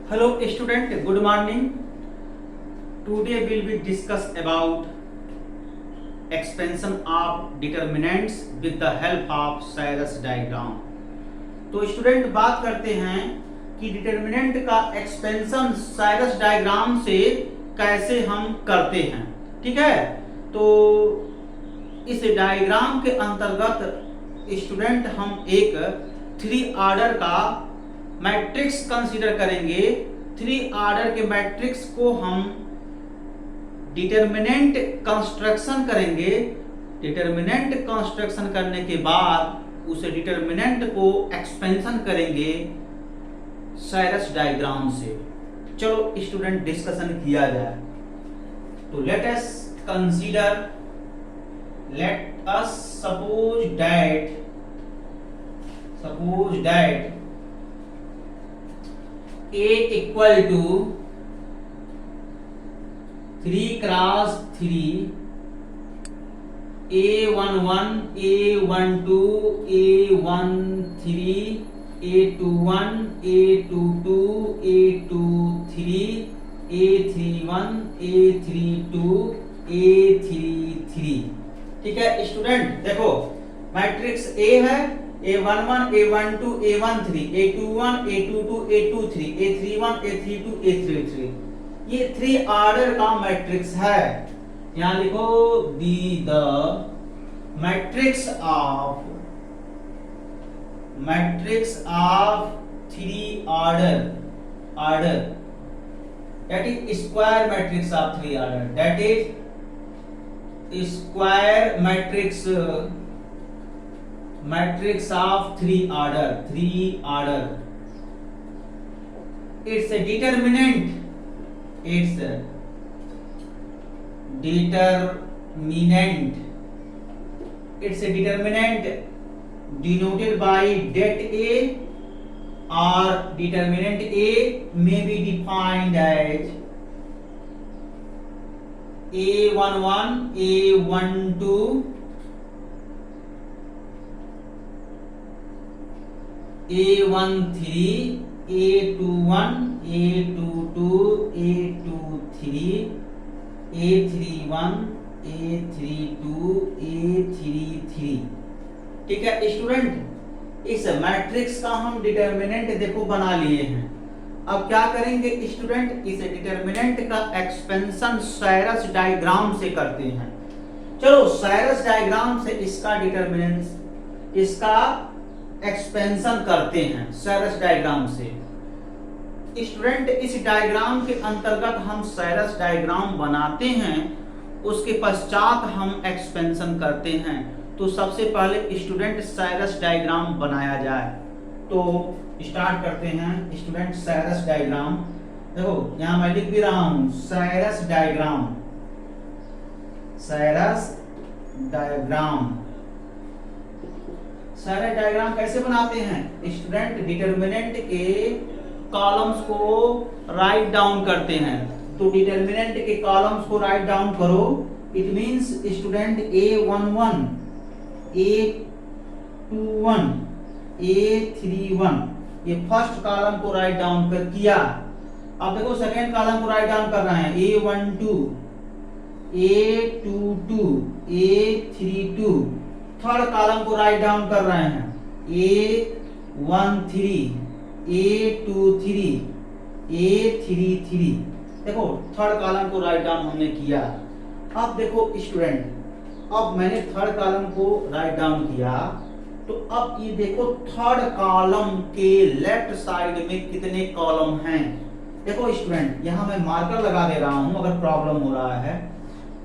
Hello student, good morning. Today we will be discuss about expansion of determinants with the help of Cyrus diagram. तो student बात करते हैं कि determinant का expansion Cyrus diagram से कैसे हम करते हैं। ठीक है, तो इस डायग्राम के अंतर्गत स्टूडेंट हम एक 3 ऑर्डर का मैट्रिक्स कंसीडर करेंगे। 3 ऑर्डर के मैट्रिक्स को हम डिटर्मिनेंट कंस्ट्रक्शन करेंगे। डिटर्मिनेंट कंस्ट्रक्शन करने के बाद उस डिटर्मिनेंट को एक्सपेंशन करेंगे साइरस डायग्राम से। चलो स्टूडेंट डिस्कशन किया जाए। तो let us consider, let us suppose that A equal to 3 cross 3, A11, A12, A13, A21, A22, A23, A31, A32, A33। ठीक है स्टूडेंट, देखो मैट्रिक्स A है, A11, A12, A13, A21, A22, A23, A31, A32, A33। ये 3 order का matrix है। यहां लिखो be the matrix of 3 order that is square matrix of 3 order, that is square matrix of 3 order. Its determinant denoted by det A, or determinant A may be defined as A11, A12, A13, A21, A22, A23, A31, A32, A33। ठीक है student, इस matrix का हम determinant देखो बना लिए हैं। अब क्या करेंगे स्टूडेंट, इस डिटर्मिनेंट का एक्सपेंशन साइरस डायग्राम से करते हैं। चलो साइरस डायग्राम से इसका डिटर्मिनेंट, इसका एक्सपेंशन करते हैं साइरस डायग्राम से। स्टूडेंट इस डायग्राम के अंतर्गत हम साइरस डायग्राम बनाते हैं, उसके पश्चात हम एक्सपेंशन करते हैं। तो सबसे पहले स्टूडेंट साइरस डायग्राम बनाया जाए। तो स्टार्ट करते हैं स्टूडेंट साइरस डायग्राम। देखो यहां मैं लिख भी रहा हूं साइरस डायग्राम। साइरस डायग्राम कैसे बनाते हैं स्टूडेंट, डिटर्मिनेंट के कॉलम्स को राइट डाउन करते हैं। तो डिटर्मिनेंट के कॉलम्स को राइट डाउन करो। It means student A11, A21, A31, ये फर्स्ट कॉलम को राइट डाउन कर किया। अब देखो सेकेंड कॉलम को राइट डाउन कर रहे हैं A12, A22, A32। Third column को राइट डाउन कर रहे हैं A13, A23, A33। देखो थर्ड कॉलम को राइट डाउन हमने किया। अब देखो स्टूडेंट, अब मैंने थर्ड कॉलम को राइट डाउन किया, तो अब ये देखो थर्ड कॉलम के लेफ्ट साइड में कितने कॉलम हैं। देखो स्टूडेंट यहां मैं मार्कर लगा दे रहा हूं अगर प्रॉब्लम हो रहा है।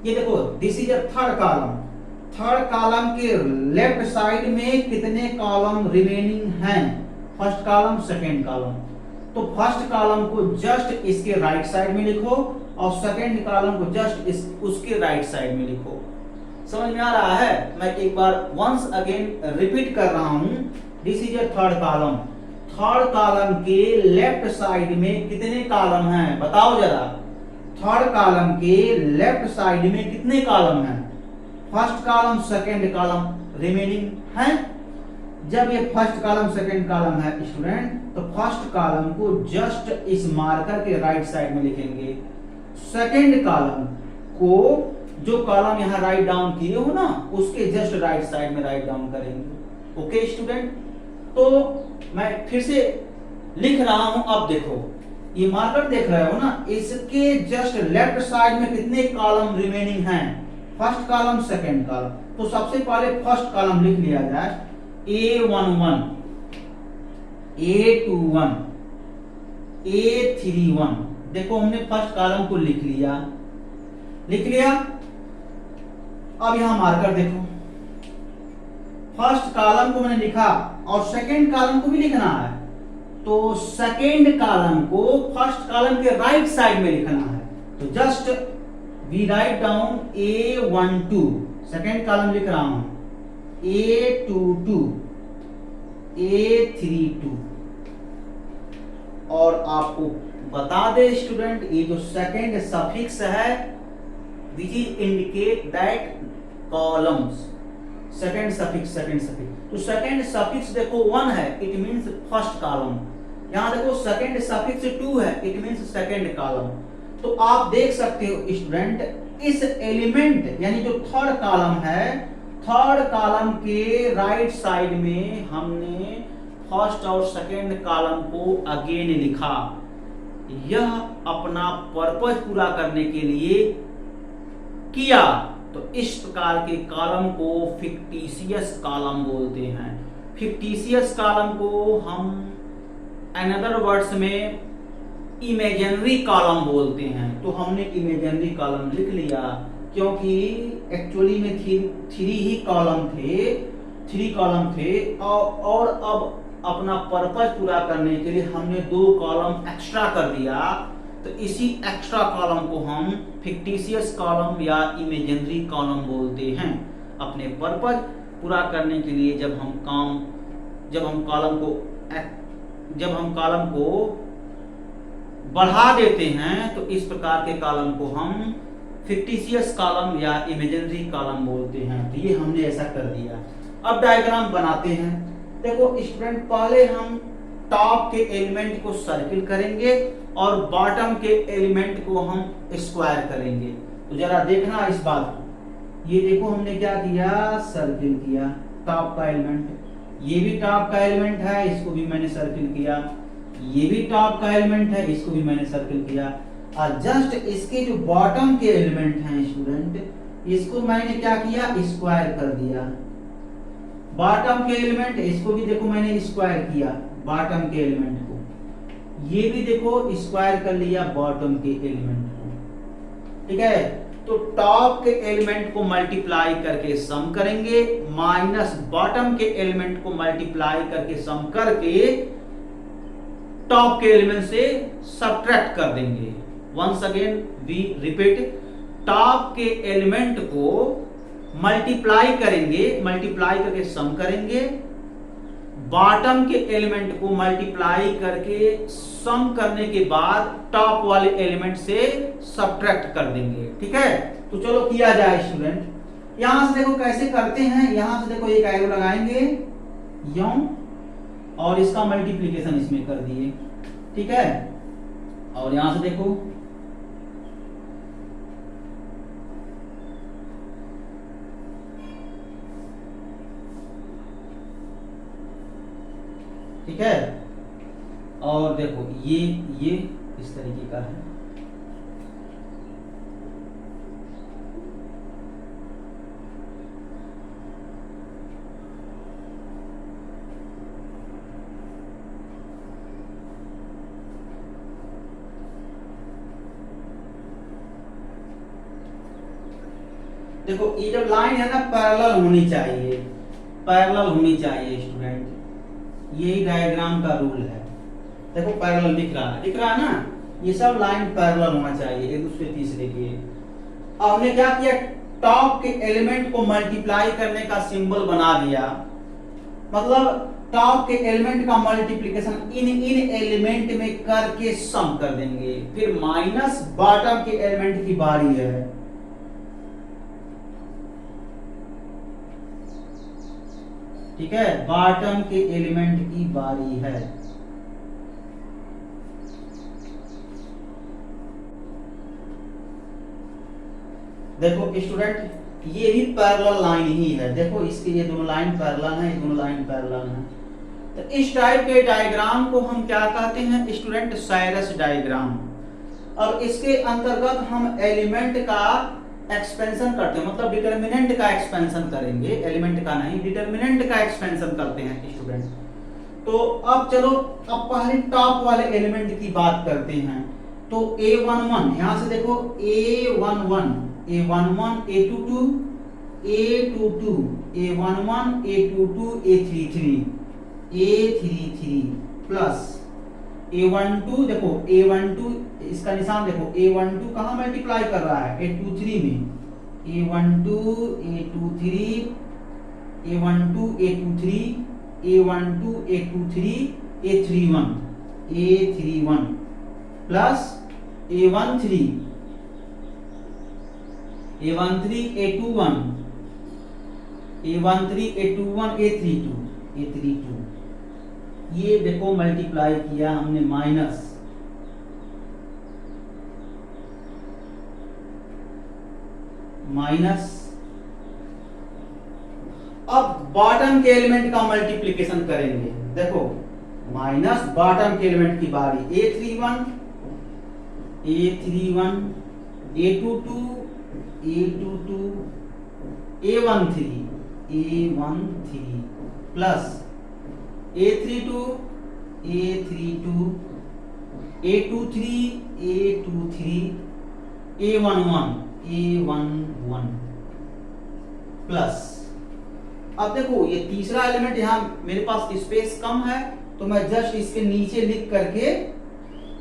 ये देखो this is a third column. Third column के लेफ्ट साइड में कितने कॉलम रिमेनिंग हैं, फर्स्ट कॉलम सेकेंड कॉलम। तो फर्स्ट कॉलम को जस्ट इसके राइट साइड में लिखो और सेकेंड कॉलम को जस्ट उसके राइट साइड में लिखो। समझ में आ रहा है? मैं एक बार वंस अगेन रिपीट कर रहा हूं। This is a third column. Third column के लेफ्ट साइड में कितने कॉलम हैं बताओ जरा। थर्ड कॉलम के लेफ्ट साइड में कितने कॉलम हैं, first column second column remaining हैं। जब ये फर्स्ट कॉलम सेकंड कॉलम है स्टूडेंट, तो फर्स्ट कॉलम को जस्ट इस मार्कर के राइट साइड में लिखेंगे, सेकंड कॉलम को जो कॉलम यहाँ राइट डाउन किए हो ना उसके जस्ट राइट साइड में राइट डाउन करेंगे। ओके स्टूडेंट, तो मैं फिर से लिख रहा हूं। अब देखो ये मार्कर देख रहे हो ना, इसके जस्ट लेफ्ट साइड में कितने कॉलम रिमेनिंग हैं, फर्स्ट कॉलम सेकंड कॉलम। तो सबसे पहले फर्स्ट कॉलम लिख लिया जाए, A11 A21 A31। देखो हमने फर्स्ट कॉलम को लिख लिया। अब यहां मार्कर देखो, फर्स्ट कॉलम को मैंने लिखा और सेकंड कॉलम को भी लिखना है, तो सेकंड कॉलम को फर्स्ट कॉलम के राइट साइड में लिखना है। तो just we write down A12, second column लिख रहा हूं A22 A32। और आपको बता दे स्टूडेंट, ये जो सेकंड सफिक्स है which is indicate that columns, second suffix. तो सेकंड सफिक्स देखो 1 है, इट मींस फर्स्ट कॉलम। यहां देखो सेकंड सफिक्स 2 है, इट मींस सेकंड कॉलम। तो आप देख सकते हो स्टूडेंट, इस एलिमेंट यानी जो थर्ड कॉलम है, थर्ड कॉलम के राइट साइड में हमने फर्स्ट और सेकंड कॉलम को अगेन लिखा। यह अपना पर्पस पूरा करने के लिए किया। तो इस प्रकार के कॉलम को फिक्टिशियस कॉलम बोलते हैं। फिक्टिशियस कॉलम को हम अनदर वर्ड्स में इमेजिनरी कॉलम बोलते हैं। तो हमने इमेजिनरी कॉलम लिख लिया, क्योंकि एक्चुअली में थ्री कॉलम थे और अब अपना पर्पस पूरा करने के लिए हमने 2 कॉलम एक्स्ट्रा कर दिया। तो इसी एक्स्ट्रा कॉलम को हम फिक्टिशियस कॉलम या इमेजिनरी कॉलम बोलते हैं। अपने पर्पस पूरा करने के लिए जब हम कॉलम को बढ़ा देते हैं, तो इस प्रकार के कॉलम को हम फिक्टिशियस कॉलम या इमेजिनरी कॉलम बोलते हैं। तो ये हमने ऐसा कर दिया। अब डायग्राम बनाते हैं। देखो स्टूडेंट, पहले हम टॉप के एलिमेंट को सर्किल करेंगे और बॉटम के एलिमेंट को हम स्क्वायर करेंगे। तो जरा देखना इस बात को। ये देखो हमने क्या किया, सर्किल किया टॉप का एलिमेंट। ये भी टॉप का एलिमेंट है, इसको भी मैंने सर्किल किया। ये भी टॉप का एलिमेंट है, इसको भी मैंने सर्किल किया। और जस्ट इसके जो बॉटम के एलिमेंट हैं स्टूडेंट, इसको मैंने क्या किया, स्क्वायर कर दिया। बॉटम के एलिमेंट, इसको भी देखो मैंने स्क्वायर किया बॉटम के एलिमेंट को। ये भी देखो स्क्वायर कर लिया बॉटम के एलिमेंट को। ठीक है, तो टॉप के एलिमेंट को मल्टीप्लाई करके सम करेंगे, माइनस बॉटम के एलिमेंट को मल्टीप्लाई करके सम करके टॉप के एलिमेंट से सब्ट्रैक्ट कर देंगे। Once again we repeat, top के एलिमेंट को मल्टीप्लाई करके सम करेंगे, बॉटम के एलिमेंट को मल्टीप्लाई करके सम करने के बाद टॉप वाले एलिमेंट से सब्ट्रैक्ट कर देंगे। ठीक है, तो चलो किया जाए स्टूडेंट। यहां से देखो कैसे करते हैं। यहां से देखो एक एरो लगाएंगे यूं, और इसका मल्टीप्लिकेशन इसमें कर दिए। ठीक है, और यहां से देखो ठीक है, और देखो ये इस तरीके का है। देखो ये जब लाइन है ना, पैरेलल होनी चाहिए स्टूडेंट। यही डायग्राम का रूल है। देखो पैरेलल दिख रहा है ना, ये सब लाइन पैरेलल होना चाहिए एक दूसरे तीसरे के। हमने क्या किया, टॉप के एलिमेंट को मल्टीप्लाई करने का सिंबल बना दिया। मतलब टॉप के एलिमेंट का मल्टीप्लिकेशन इन एलिमेंट में करके सम कर देंगे। फिर माइनस बॉटम के एलिमेंट की बारी है। ठीक है, बॉटम के एलिमेंट की बारी है। देखो स्टूडेंट, ये भी पैरेलल लाइन ही है। देखो इसके ये दोनों लाइन पैरेलल है, ये दोनों लाइन पैरेलल है। तो इस टाइप के डायग्राम को हम क्या कहते हैं स्टूडेंट? Cyrus diagram. और इसके अंतर्गत हम एलिमेंट का एक्सपेंशन करते हैं, मतलब डिटरमिनेंट का एक्सपेंशन करेंगे, एलिमेंट का नहीं, डिटरमिनेंट का एक्सपेंशन करते हैं स्टूडेंट। तो अब चलो, अब पहले टॉप वाले एलिमेंट की बात करते हैं। तो A11, यहां से देखो A11, A11, A22, A22, A11, A22, A33, A33 plus A12, देखो A12 इसका निशान देखो, A12 कहाँ मल्टीप्लाई कर रहा है? A23 में। A12, A23, A12, A23, A12, A23, A31, A31 plus A13, A13, A21, A13, A21, A32, A32। ये देखो मल्टीप्लाई किया हमने माइनस, अब बॉटम के एलिमेंट का मल्टीप्लिकेशन करेंगे। देखो माइनस बॉटम के एलिमेंट की बारी, A31, A31, A22, A22, A13, A13 plus A32, A32, A23, A23, A11, A11 plus, अब देखो ये तीसरा एलिमेंट, यहां मेरे पास स्पेस कम है तो मैं जस्ट इसके नीचे लिख करके,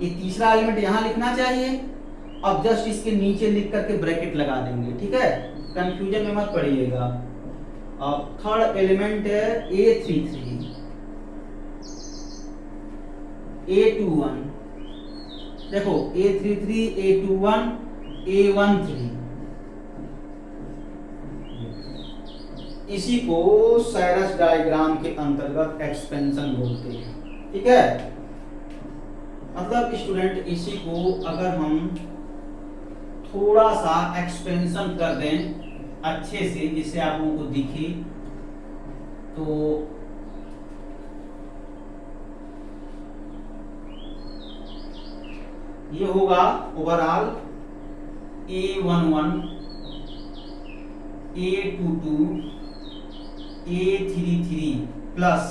ये तीसरा एलिमेंट यहां लिखना चाहिए, अब जस्ट इसके नीचे लिख करके ब्रैकेट लगा देंगे। ठीक है, कंफ्यूजन में मत पड़िएगा। अब थर्ड एलिमेंट है A33, A21, देखो A33, A21, A13, इसी को साइरस डायग्राम के अंतर्गत एक्सपेंशन बोलते हैं। ठीक है, मतलब स्टूडेंट इसी को अगर हम थोड़ा सा एक्सपेंशन कर दें अच्छे से, जिससे आप लोगों को दिखे, तो ये होगा overall A11, A22, A33 plus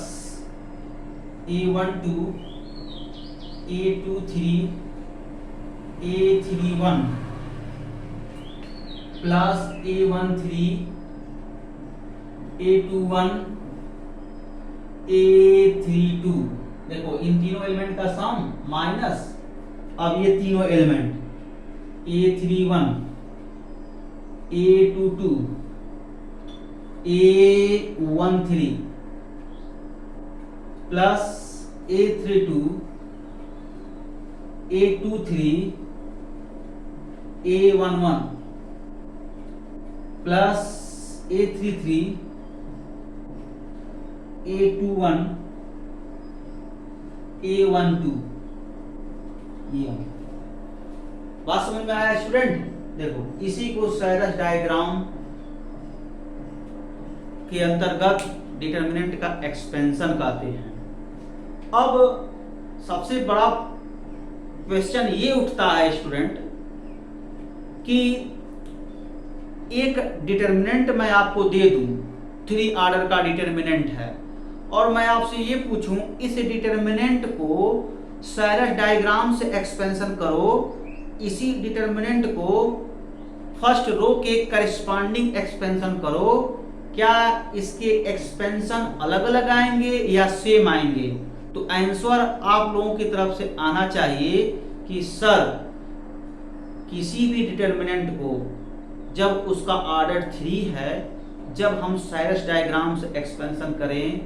A12, A23, A31 plus A13, A21, A32। देखो इन तीनों एलिमेंट का सम माइनस, अब ये तीनों element A31, A22, A13 plus A32, A23, A11 plus A33, A21, A12। ये बात समझ में आया स्टूडेंट? देखो इसी को साइरस डायग्राम के अंतर्गत डिटरमिनेंट का एक्सपेंशन कहते हैं। अब सबसे बड़ा क्वेश्चन ये उठता है स्टूडेंट कि एक डिटरमिनेंट मैं आपको दे दूं, 3 ऑर्डर का डिटरमिनेंट है, और मैं आपसे ये पूछूं इस डिटरमिनेंट को साइरस डायग्राम से एक्सपेंशन करो, इसी डिटरमिनेंट को फर्स्ट रो के करस्पॉन्डिंग एक्सपेंशन करो, क्या इसके एक्सपेंशन अलग अलग आएंगे या सेम आएंगे? तो आंसर आप लोगों की तरफ से आना चाहिए कि सर किसी भी डिटरमिनेंट को जब उसका ऑर्डर 3 है, जब हम साइरस डायग्राम से एक्सपेंशन करें,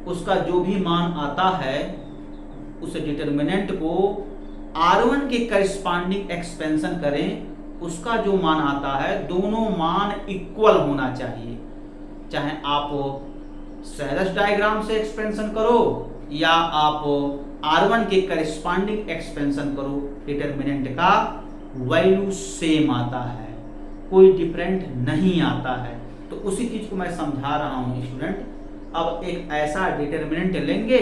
उसका जो भी मान आता है उस डिटरमिनेंट को R1 के करस्पॉन्डिंग एक्सपेंशन करें, उसका जो मान आता है दोनों मान इक्वल होना चाहिए। चाहे आप सेलस डायग्राम से एक्सपेंशन करो या आप R1 के करेस्पॉन्डिंग एक्सपेंशन करो, डिटर्मिनेंट का वैल्यू सेम आता है, कोई डिफरेंट नहीं आता है। तो उसी चीज को मैं समझा रहा हूं स्टूडेंट। अब एक ऐसा डिटर्मिनेंट लेंगे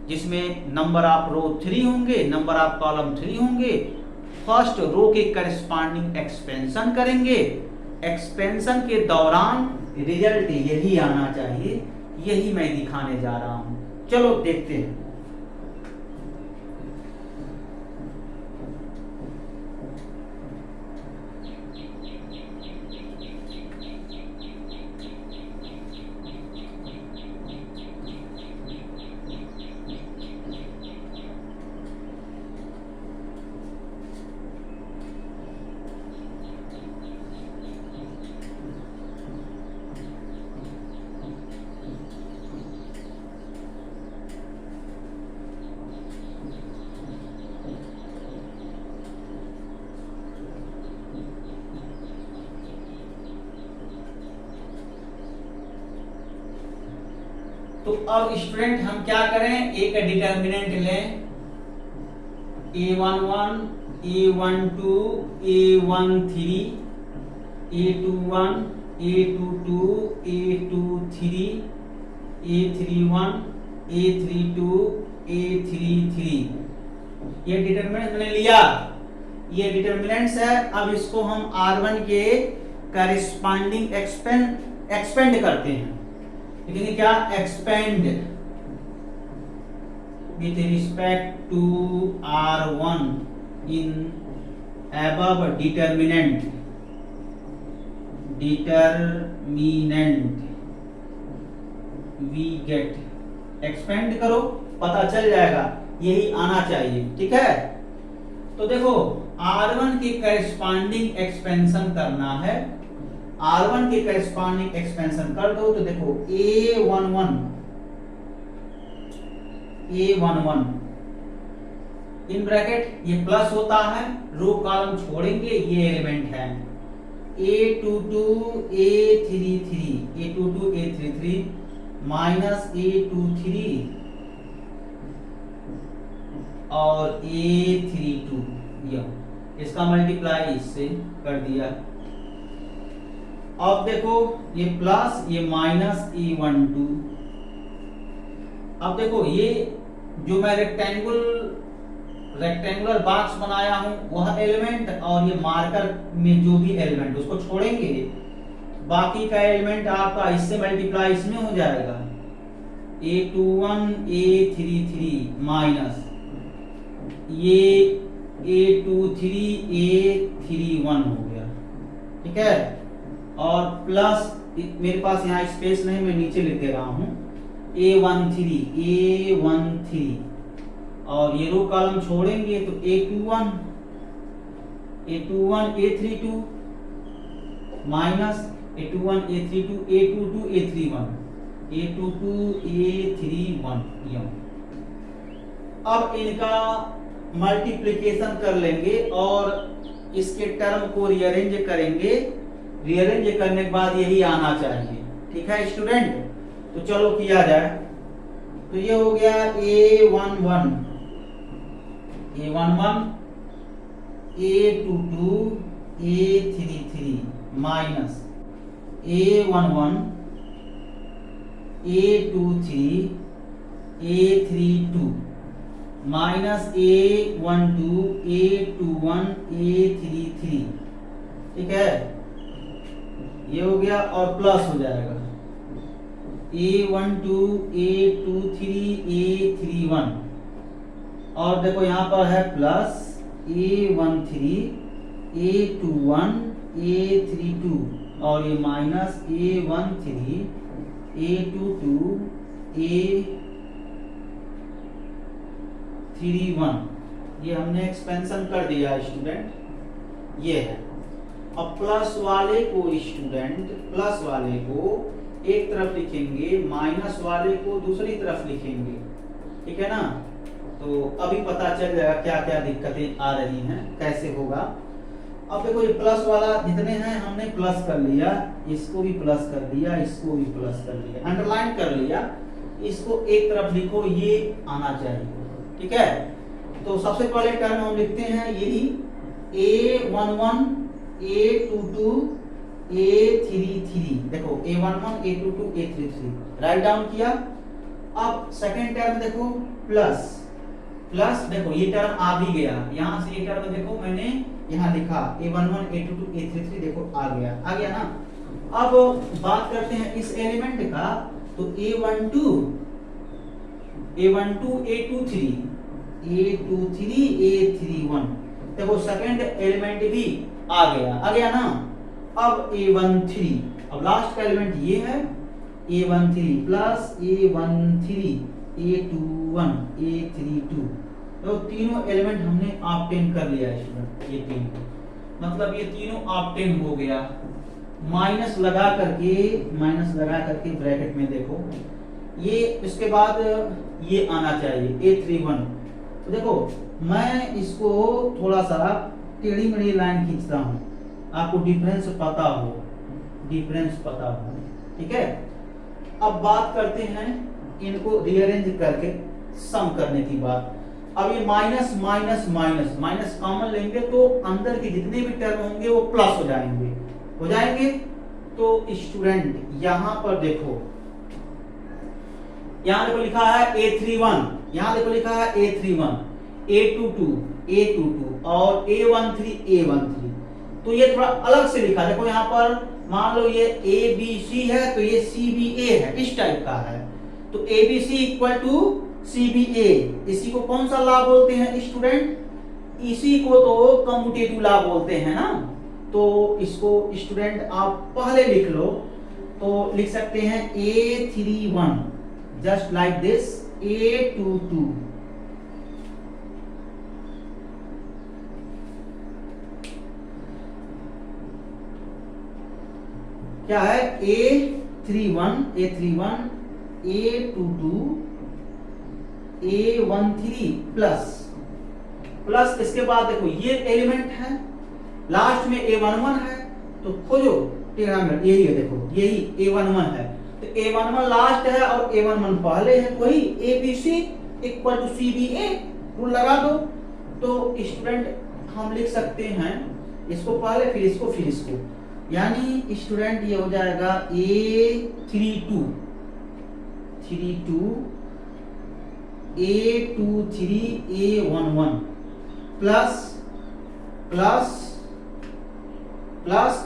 जिसमें नंबर ऑफ रो 3 होंगे, नंबर ऑफ कॉलम 3 होंगे। फर्स्ट रो के करेस्पॉन्डिंग एक्सपेंशन करेंगे, एक्सपेंशन के दौरान रिजल्ट यही आना चाहिए, यही मैं दिखाने जा रहा हूं। चलो देखते हैं। तो अब स्टूडेंट हम क्या करें, एक डिटर्मिनेंट लें, A11, A12, A13, A21, A22, A23, A31, A32, A33। ये डिटर्मिनेंट मैंने लिया, ये डिटर्मिनेंट्स है। अब इसको हम R1 के करेस्पॉन्डिंग एक्सपेंड करते हैं। लिखेंगे क्या, expand with respect to R1 in above determinant we get. Expand करो, पता चल जाएगा, यही आना चाहिए, ठीक है। तो देखो R1 की करेस्पॉन्डिंग एक्सपेंशन करना है, R1 के करेस्पॉन्डिंग एक्सपेंशन कर दो तो देखो A11 इन ब्रैकेट ये प्लस होता है, रो कॉलम छोड़ेंगे, ये एलिमेंट है। A22 A33 माइनस A23 और A32, इसका मल्टीप्लाई इससे कर दिया। अब देखो ये प्लस ये माइनस A12। अब देखो ये जो मैं रेक्टेंगुलर बॉक्स बनाया हूं वह एलिमेंट और ये मार्कर में जो भी एलिमेंट उसको छोड़ेंगे, बाकी का एलिमेंट आपका इससे मल्टीप्लाई इसमें हो जाएगा। A21 A33 माइनस ये A23 A31 हो गया, ठीक है। और प्लस मेरे पास यहाँ स्पेस नहीं, मैं नीचे लिख दे रहा हूं A13 और ये रो कॉलम छोड़ेंगे तो A21 A32 minus A21 A32 A22 A31 अब इनका मल्टीप्लिकेशन कर लेंगे और इसके टर्म को रीअरेंज करेंगे। रीअरेंज करने के बाद यही आना चाहिए, ठीक है स्टूडेंट। तो चलो किया जाए। तो ये हो गया A11 A22 A33 minus A11 A23 A32 minus A12 A21 A33, ठीक है। ये हो गया और प्लस हो जाएगा A12 A23 A31 और देखो यहाँ पर है प्लस A13 A21 A32 और ये माइनस A13 A22 A31। ये हमने एक्सपेंशन कर दिया स्टूडेंट, ये है। अब प्लस वाले को स्टूडेंट, प्लस वाले को एक तरफ लिखेंगे, माइनस वाले को दूसरी तरफ लिखेंगे, ठीक है ना। तो अभी पता चल जाएगा क्या क्या दिक्कतें आ रही हैं, कैसे होगा। अब देखो ये प्लस वाला जितने हैं हमने प्लस कर लिया, इसको भी प्लस कर दिया, इसको भी प्लस कर लिया, अंडरलाइन कर लिया। इसको एक तरफ लिखो, ये आना चाहिए, ठीक है। तो सबसे पहले टर्म हम लिखते हैं यही A11 A22 A33, देखो A11 A22 A33 write down किया। अब सेकेंड टर्म देखो प्लस प्लस, देखो ये टर्म आ भी गया, यहां से ये टर्म देखो मैंने यहाँ लिखा A11 A22 A33, देखो आ गया ना। अब बात करते हैं इस एलिमेंट का, तो A12 A23 A31, देखो सेकंड एलिमेंट भी आ गया ना। अब A13, अब लास्ट का एलिमेंट ये है A13 plus A13 A21 A32, तो तीनों एलिमेंट हमने ऑब्टेन कर लिया है स्टूडेंट, ये तीन, मतलब ये तीनों ऑब्टेन हो गया। माइनस लगा करके ब्रैकेट में देखो ये, इसके बाद ये आना चाहिए A31। तो देखो मैं इसको थोड़ा सा टेढ़ी मेढ़ी लाइन खींचता हूँ, आपको डिफरेंस पता हो, ठीक है। अब बात करते हैं इनको रीअरेंज करके सम करने की बात। अब ये minus minus minus minus common लेंगे तो अंदर के जितने भी टर्म होंगे वो प्लस हो जाएंगे। तो स्टूडेंट यहाँ पर देखो, यहाँ देखो लिखा है A31, यहाँ देखो लिखा है A31 A22 और A13 तो ये थोड़ा अलग से लिखा, देखो यहाँ पर मान लो ये ABC है तो ये CBA है, इस टाइप का है। तो ABC इक्वल टू CBA, इसी को कौन सा लॉ बोलते हैं स्टूडेंट? इसी को तो कम्यूटेटिव लॉ बोलते हैं ना। तो इसको स्टूडेंट आप पहले लिख लो, तो लिख सकते हैं A31 just like this, A22 क्या है, A31 A22 A13 प्लस इसके बाद देखो ये एलिमेंट है, लास्ट में A11 है, तो खोजो टेढ़ा मेढ़ा, यही है देखो, यही A11 है, तो A11 लास्ट है और A11 पहले है, वही ABC equal to CBA rule लगा दो। तो स्टूडेंट हम लिख सकते हैं इसको पहले फिर इसको, यानी स्टूडेंट ये हो जाएगा A32 A23 A11 प्लस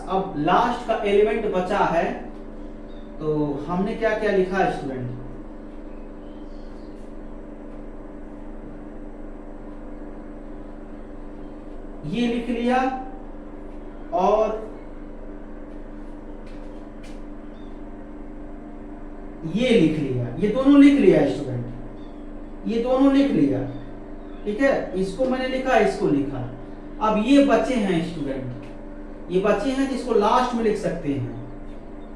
अब लास्ट का एलिमेंट बचा है, तो हमने क्या क्या लिखा है स्टूडेंट, ये लिख लिया और ये लिख लिया, ये दोनों लिख लिया स्टूडेंट, ये दोनों लिख लिया, ठीक है। इसको मैंने लिखा, इसको लिखा। अब ये बचे हैं स्टूडेंट, ये बचे हैं जिसको लास्ट में लिख सकते हैं।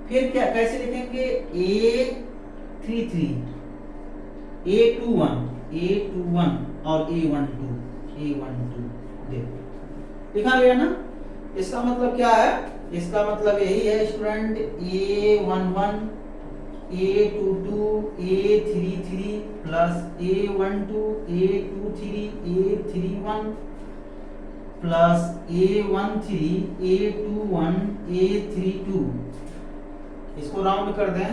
फिर क्या कैसे लिखेंगे, A33 A21 और A12 देखो लिखा गया ना। इसका मतलब क्या है, इसका मतलब यही है student, A11 A22 A33 plus A12 A23 A31 plus A13 A21 A32, इसको राउंड कर दें,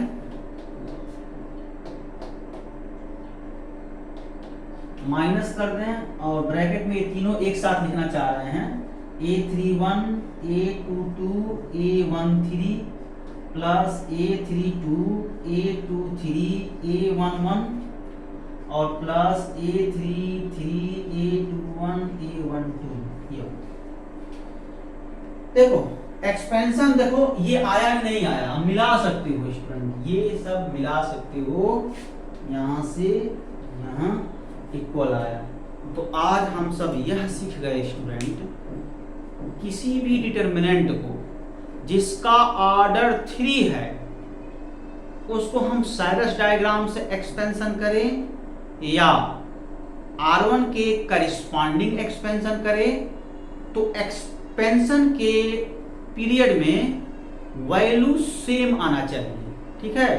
माइनस कर दें और ब्रैकेट में ये तीनों एक साथ लिखना चाह रहे हैं, A31 A22 A13 plus A32 A23 A11 और प्लस A33 A21 A12। देखो एक्सपेंशन देखो ये आया कि नहीं आया, हम मिला सकते हो स्टूडेंट, ये सब मिला सकते हो, यहां से यहां इक्वल आया। तो आज हम सब यह सीख गए स्टूडेंट, किसी भी डिटर्मिनेंट को जिसका ऑर्डर 3 है उसको हम साइरस डायग्राम से एक्सपेंशन करें या R1 के करिस्पॉन्डिंग एक्सपेंशन करें, तो पेंशन के पीरियड में वैल्यू सेम आना चाहिए, ठीक है।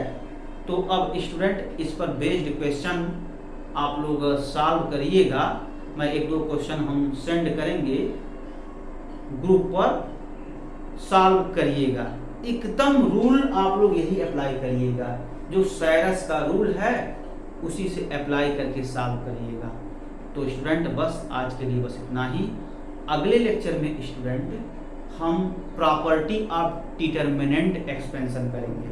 तो अब स्टूडेंट इस पर बेस्ड क्वेश्चन आप लोग सॉल्व करिएगा। मैं एक दो क्वेश्चन हम सेंड करेंगे ग्रुप पर, सॉल्व करिएगा। एकदम रूल आप लोग यही अप्लाई करिएगा, जो साइरस का रूल है उसी से अप्लाई करके सॉल्व करिएगा। तो स्टूडेंट बस आज के लिए बस इतना ही। अगले लेक्चर में स्टूडेंट हम प्रॉपर्टी ऑफ डिटरमिनेंट एक्सपेंशन करेंगे।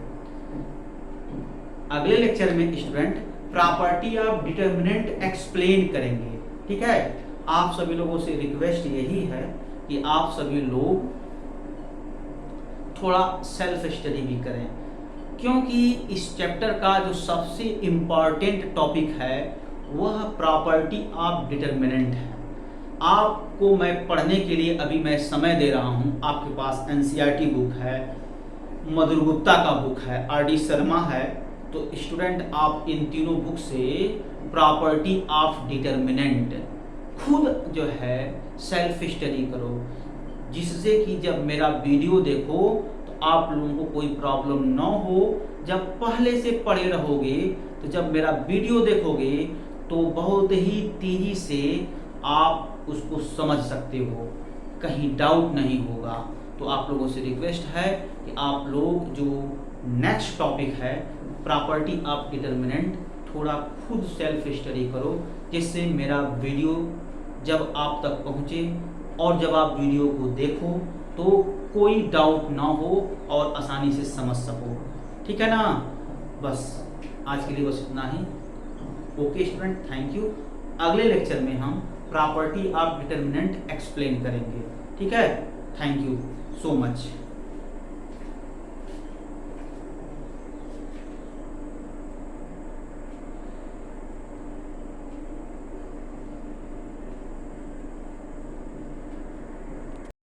अगले लेक्चर में student property of determinant explain करेंगे, ठीक है। आप सभी लोगों से रिक्वेस्ट यही है कि आप सभी लोग थोड़ा सेल्फ स्टडी भी करें, क्योंकि इस चैप्टर का जो सबसे इम्पॉर्टेंट टॉपिक है वह प्रॉपर्टी ऑफ डिटरमिनेंट है। आपको मैं पढ़ने के लिए अभी मैं समय दे रहा हूँ। आपके पास एनसीईआरटी बुक है, मधुर गुप्ता का बुक है, आर.डी. शर्मा है। तो स्टूडेंट आप इन तीनों बुक से प्रॉपर्टी ऑफ डिटरमिनेंट खुद जो है सेल्फ स्टडी करो, जिससे कि जब मेरा वीडियो देखो तो आप लोगों को कोई प्रॉब्लम ना हो। जब पहले से पढ़े रहोगे तो जब मेरा वीडियो देखोगे तो बहुत ही तेजी से आप उसको समझ सकते हो, कहीं डाउट नहीं होगा। तो आप लोगों से रिक्वेस्ट है कि आप लोग जो नेक्स्ट टॉपिक है प्रॉपर्टी ऑफ डिटरमिनेंट थोड़ा खुद सेल्फ स्टडी करो, जिससे मेरा वीडियो जब आप तक पहुँचे और जब आप वीडियो को देखो तो कोई डाउट ना हो और आसानी से समझ सको, ठीक है ना। बस आज के लिए बस इतना ही। Okay student, thank you. अगले लेक्चर में हम प्रॉपर्टी ऑफ डिटरमिनेंट एक्सप्लेन करेंगे, ठीक है। Thank you so much.